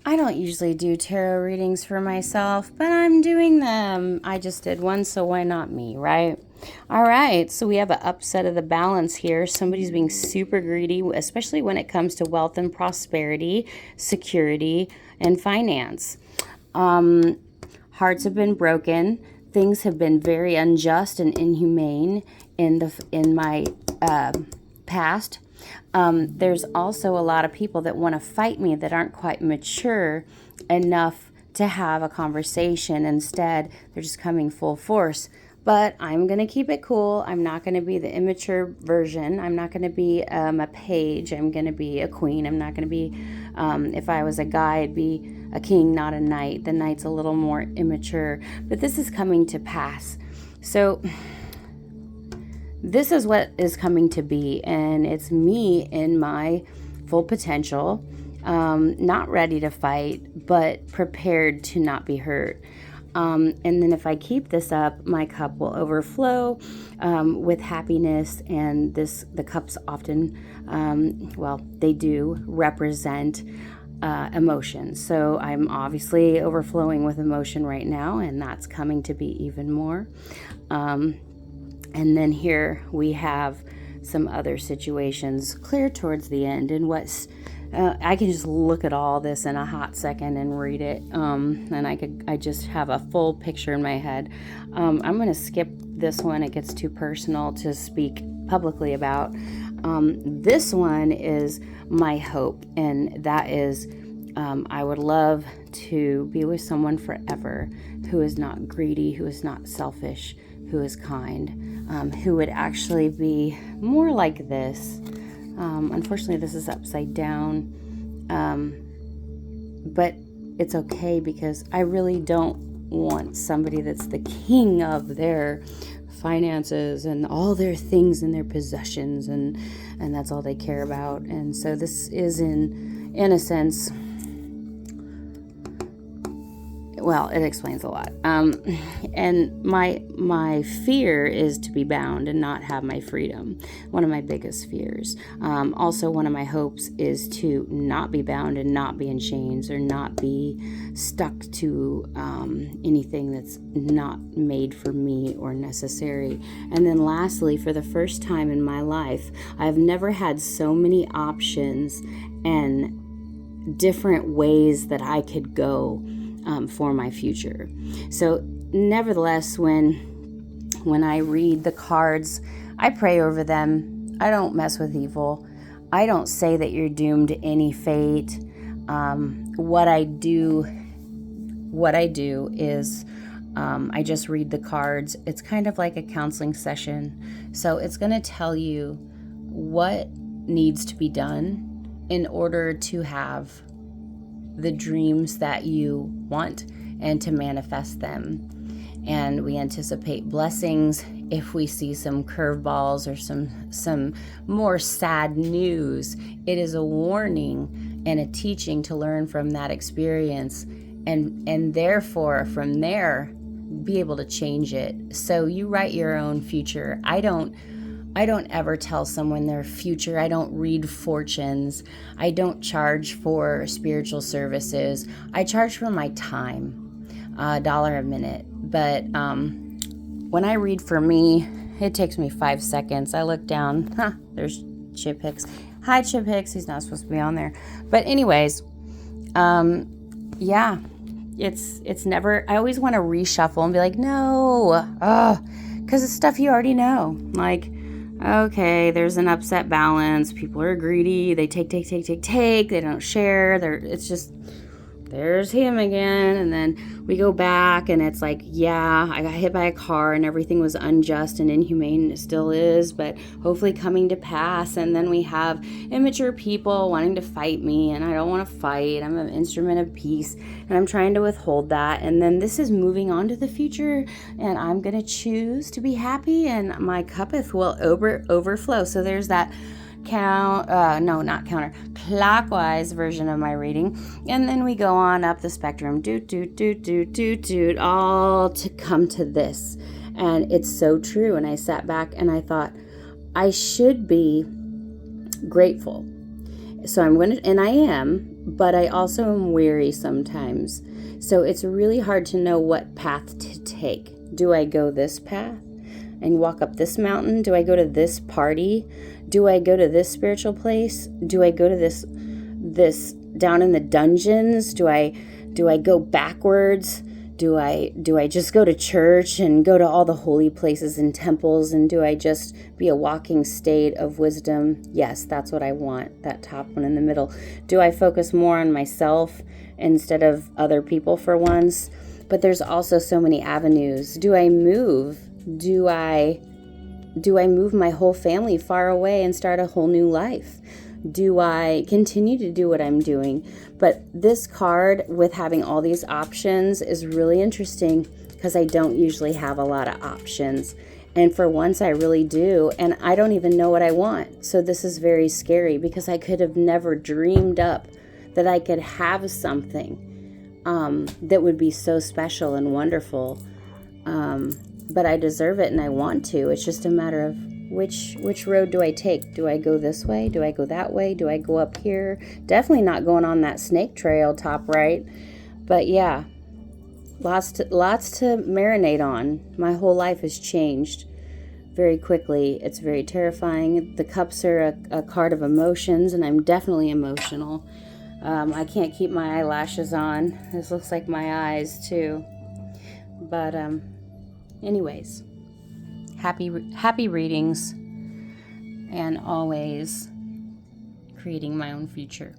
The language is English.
I don't usually do tarot readings for myself, but I'm doing them. I just did one, so why not me, right? All right, so we have an upset of the balance here. Somebody's being super greedy, especially when it comes to wealth and prosperity, security, and finance. Hearts have been broken. Things have been very unjust and inhumane in my past. There's also a lot of people that want to fight me that aren't quite mature enough to have a conversation. Instead, they're just coming full force. But I'm going to keep it cool. I'm not going to be the immature version. I'm not going to be a page. I'm going to be a queen. I'm not going to be, if I was a guy, I'd be a king, not a knight. The knight's a little more immature. But this is coming to pass. So this is what is coming to be, and it's me in my full potential, not ready to fight, but prepared to not be hurt. And then if I keep this up, my cup will overflow with happiness, and the cups often, they do represent emotions. So I'm obviously overflowing with emotion right now, and that's coming to be even more. And then here we have some other situations clear towards the end. And what's I can just look at all this in a hot second and read it, and I just have a full picture in my head. I'm going to skip this one. It gets too personal to speak publicly about. This one is my hope, and that is I would love to be with someone forever who is not greedy, who is not selfish, who is kind, who would actually be more like this. Unfortunately, this is upside down, but it's okay because I really don't want somebody that's the king of their finances and all their things and their possessions, and that's all they care about. And so this is in a sense, well, it explains a lot. And my fear is to be bound and not have my freedom. One of my biggest fears. Also, one of my hopes is to not be bound and not be in chains or not be stuck to anything that's not made for me or necessary. And then lastly, for the first time in my life, I've never had so many options and different ways that I could go for my future. So nevertheless, when I read the cards, I pray over them. I don't mess with evil. I don't say that you're doomed to any fate. What I do is I just read the cards. It's kind of like a counseling session. So it's going to tell you what needs to be done in order to have the dreams that you want and to manifest them. And we anticipate blessings if we see some curveballs or some more sad news. It is a warning and a teaching to learn from that experience, and therefore from there be able to change it. So you write your own future. I don't ever tell someone their future. I don't read fortunes. I don't charge for spiritual services. I charge for my time, $1 a minute. But when I read for me, it takes me 5 seconds. I look down. There's Chip Hicks. Hi, Chip Hicks. He's not supposed to be on there. But anyways, yeah, it's never. I always want to reshuffle and be like, no, because it's stuff you already know. Like, okay, there's an upset balance. People are greedy. They take. They don't share. It's just, there's him again. And then we go back and it's like, yeah, I got hit by a car and everything was unjust and inhumane. It still is, but hopefully coming to pass. And then we have immature people wanting to fight me, and I don't want to fight. I'm an instrument of peace, and I'm trying to withhold that. And then this is moving on to the future, and I'm going to choose to be happy, and my cuppeth will overflow. So there's that clockwise version of my reading. And then we go on up the spectrum, all to come to this. And it's so true. And I sat back and I thought, I should be grateful. So I'm going to, and I am, but I also am weary sometimes. So it's really hard to know what path to take. Do I go this path and walk up this mountain? Do I go to this party? Do I go to this spiritual place? Do I go to this down in the dungeons? Do I go backwards? Do I just go to church and go to all the holy places and temples, and do I just be a walking state of wisdom? Yes, that's what I want, that top one in the middle. Do I focus more on myself instead of other people for once? But there's also so many avenues. Do I move? Do I move my whole family far away and start a whole new life? Do I continue to do what I'm doing? But this card with having all these options is really interesting because I don't usually have a lot of options. And for once I really do. And I don't even know what I want. So this is very scary because I could have never dreamed up that I could have something that would be so special and wonderful. But I deserve it and I want to. It's just a matter of which road do I take? Do I go this way? Do I go that way? Do I go up here? Definitely not going on that snake trail top right. But yeah, lots to marinate on. My whole life has changed very quickly. It's very terrifying. The cups are a card of emotions, and I'm definitely emotional. I can't keep my eyelashes on. This looks like my eyes too. But anyways, happy readings, and always creating my own future.